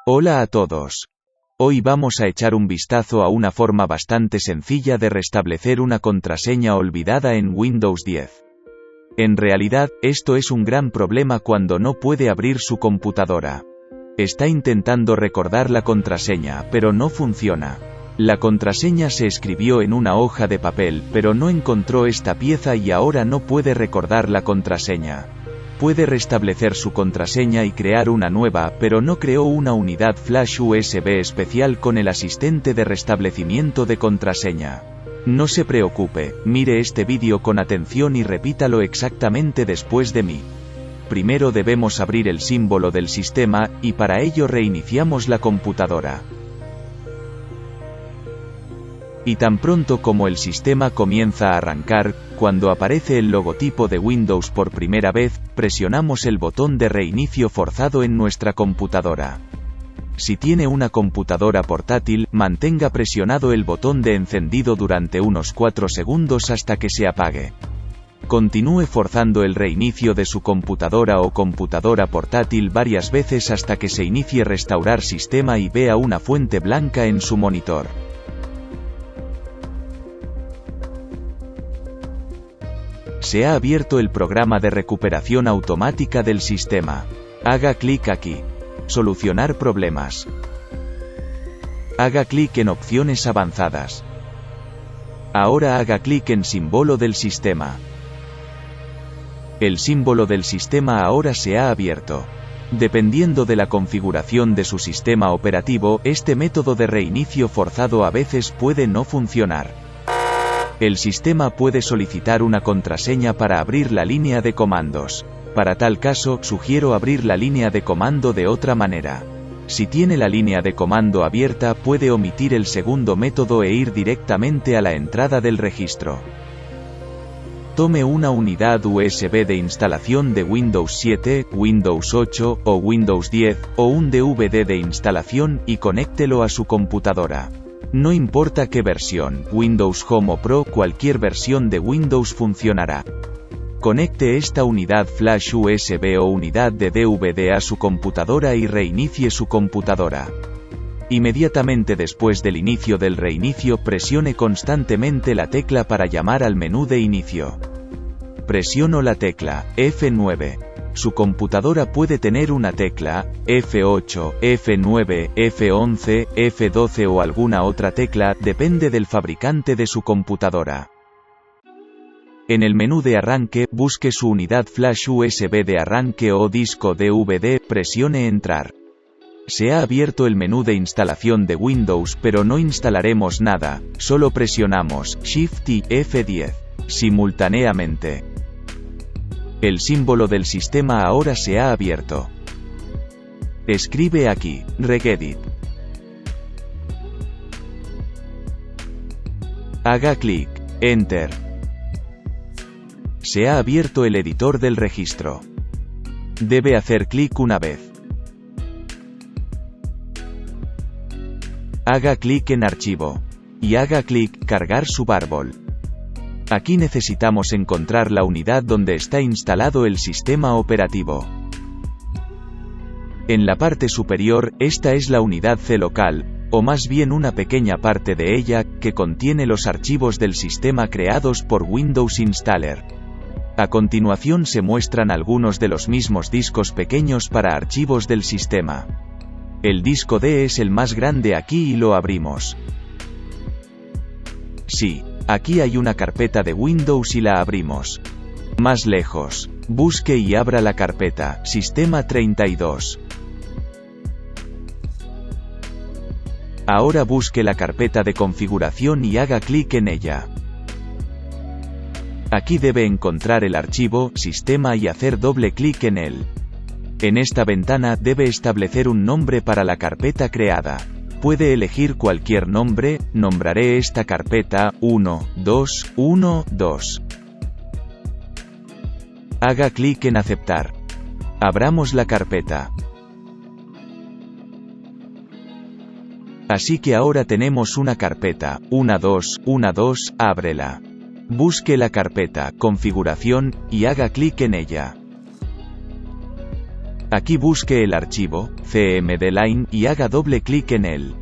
Hola a todos. Hoy vamos a echar un vistazo a una forma bastante sencilla de restablecer una contraseña olvidada en Windows 10. En realidad, esto es un gran problema cuando no puede abrir su computadora. Está intentando recordar la contraseña, pero no funciona. La contraseña se escribió en una hoja de papel, pero no encontró esta pieza y ahora no puede recordar la contraseña. Puede restablecer su contraseña y crear una nueva, pero no creó una unidad flash USB especial con el asistente de restablecimiento de contraseña. No se preocupe, mire este vídeo con atención y repítalo exactamente después de mí. Primero debemos abrir el símbolo del sistema, y para ello reiniciamos la computadora. Y tan pronto como el sistema comienza a arrancar, cuando aparece el logotipo de Windows por primera vez, presionamos el botón de reinicio forzado en nuestra computadora. Si tiene una computadora portátil, mantenga presionado el botón de encendido durante unos 4 segundos hasta que se apague. Continúe forzando el reinicio de su computadora o computadora portátil varias veces hasta que se inicie restaurar sistema y vea una fuente blanca en su monitor. Se ha abierto el programa de recuperación automática del sistema. Haga clic aquí. Solucionar problemas. Haga clic en opciones avanzadas. Ahora haga clic en símbolo del sistema. El símbolo del sistema ahora se ha abierto. Dependiendo de la configuración de su sistema operativo, este método de reinicio forzado a veces puede no funcionar. El sistema puede solicitar una contraseña para abrir la línea de comandos. Para tal caso, sugiero abrir la línea de comando de otra manera. Si tiene la línea de comando abierta, puede omitir el segundo método e ir directamente a la entrada del registro. Tome una unidad USB de instalación de Windows 7, Windows 8 o Windows 10, o un DVD de instalación, y conéctelo a su computadora. No importa qué versión, Windows Home o Pro, cualquier versión de Windows funcionará. Conecte esta unidad flash USB o unidad de DVD a su computadora y reinicie su computadora. Inmediatamente después del inicio del reinicio, presione constantemente la tecla para llamar al menú de inicio. Presiono la tecla F9. Su computadora puede tener una tecla F8, F9, F11, F12 o alguna otra tecla, depende del fabricante de su computadora. En el menú de arranque, busque su unidad flash USB de arranque o disco DVD, presione Entrar. Se ha abierto el menú de instalación de Windows, pero no instalaremos nada, solo presionamos Shift y F10 simultáneamente. El símbolo del sistema ahora se ha abierto. Escribe aquí, Regedit. Haga clic, Enter. Se ha abierto el editor del registro. Debe hacer clic una vez. Haga clic en Archivo. Y haga clic Cargar subárbol. Aquí necesitamos encontrar la unidad donde está instalado el sistema operativo. En la parte superior, esta es la unidad C local, o más bien una pequeña parte de ella, que contiene los archivos del sistema creados por Windows Installer. A continuación se muestran algunos de los mismos discos pequeños para archivos del sistema. El disco D es el más grande aquí y lo abrimos. Sí. Aquí hay una carpeta de Windows y la abrimos. Más lejos. Busque y abra la carpeta Sistema 32. Ahora busque la carpeta de configuración y haga clic en ella. Aquí debe encontrar el archivo Sistema y hacer doble clic en él. En esta ventana debe establecer un nombre para la carpeta creada. Puede elegir cualquier nombre, nombraré esta carpeta 1.2.1.2. Haga clic en Aceptar. Abramos la carpeta. Así que ahora tenemos una carpeta 1.2.1.2, ábrela. Busque la carpeta Configuración, y haga clic en ella. Aquí busque el archivo, cmdline, y haga doble clic en él.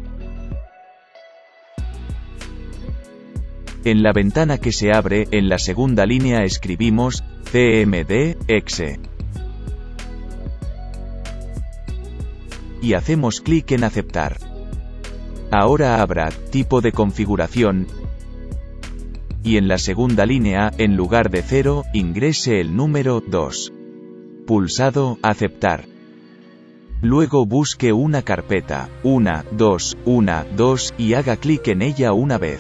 En la ventana que se abre, en la segunda línea escribimos, cmd.exe. Y hacemos clic en aceptar. Ahora habrá, tipo de configuración, y en la segunda línea, en lugar de 0, ingrese el número 2. Pulsado, aceptar. Luego busque una carpeta, 1, 2, y haga clic en ella una vez.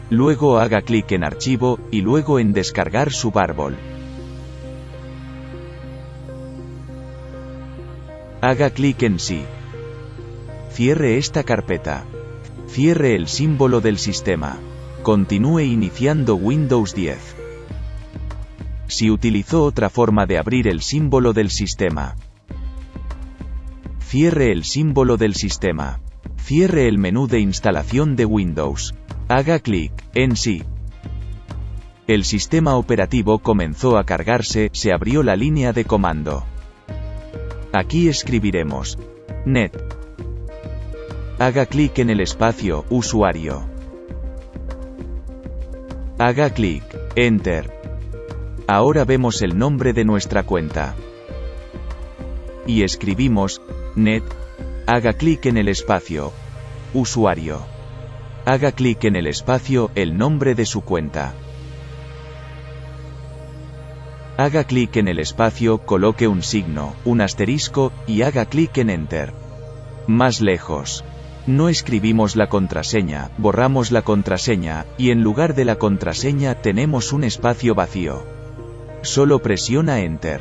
Luego haga clic en archivo, y luego en descargar subárbol. Haga clic en sí. Cierre esta carpeta. Cierre el símbolo del sistema. Continúe iniciando Windows 10. Si utilizó otra forma de abrir el símbolo del sistema. Cierre el símbolo del sistema. Cierre el menú de instalación de Windows. Haga clic en sí. El sistema operativo comenzó a cargarse, se abrió la línea de comando. Aquí escribiremos net. Haga clic en el espacio usuario. Haga clic enter. Ahora vemos el nombre de nuestra cuenta. Y escribimos net. Haga clic en el espacio usuario. Haga clic en el espacio el nombre de su cuenta. Haga clic en el espacio, coloque un signo, un asterisco, y haga clic en enter. Más lejos. No escribimos la contraseña, borramos la contraseña, y en lugar de la contraseña tenemos un espacio vacío. Solo presiona enter.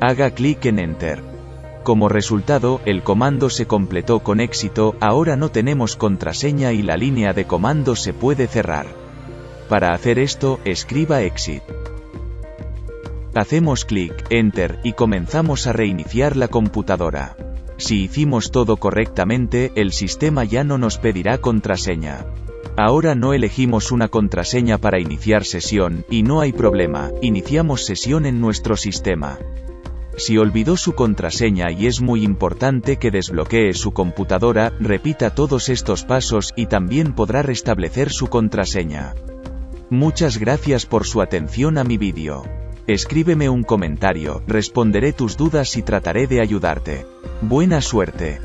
Haga clic en enter. Como resultado, el comando se completó con éxito, ahora no tenemos contraseña y la línea de comando se puede cerrar. Para hacer esto, escriba exit. Hacemos clic enter y comenzamos a reiniciar la computadora. Si hicimos todo correctamente, el sistema ya no nos pedirá contraseña. Ahora no elegimos una contraseña para iniciar sesión, y no hay problema, iniciamos sesión en nuestro sistema. Si olvidó su contraseña y es muy importante que desbloquee su computadora, repita todos estos pasos y también podrá restablecer su contraseña. Muchas gracias por su atención a mi vídeo. Escríbeme un comentario, responderé tus dudas y trataré de ayudarte. Buena suerte.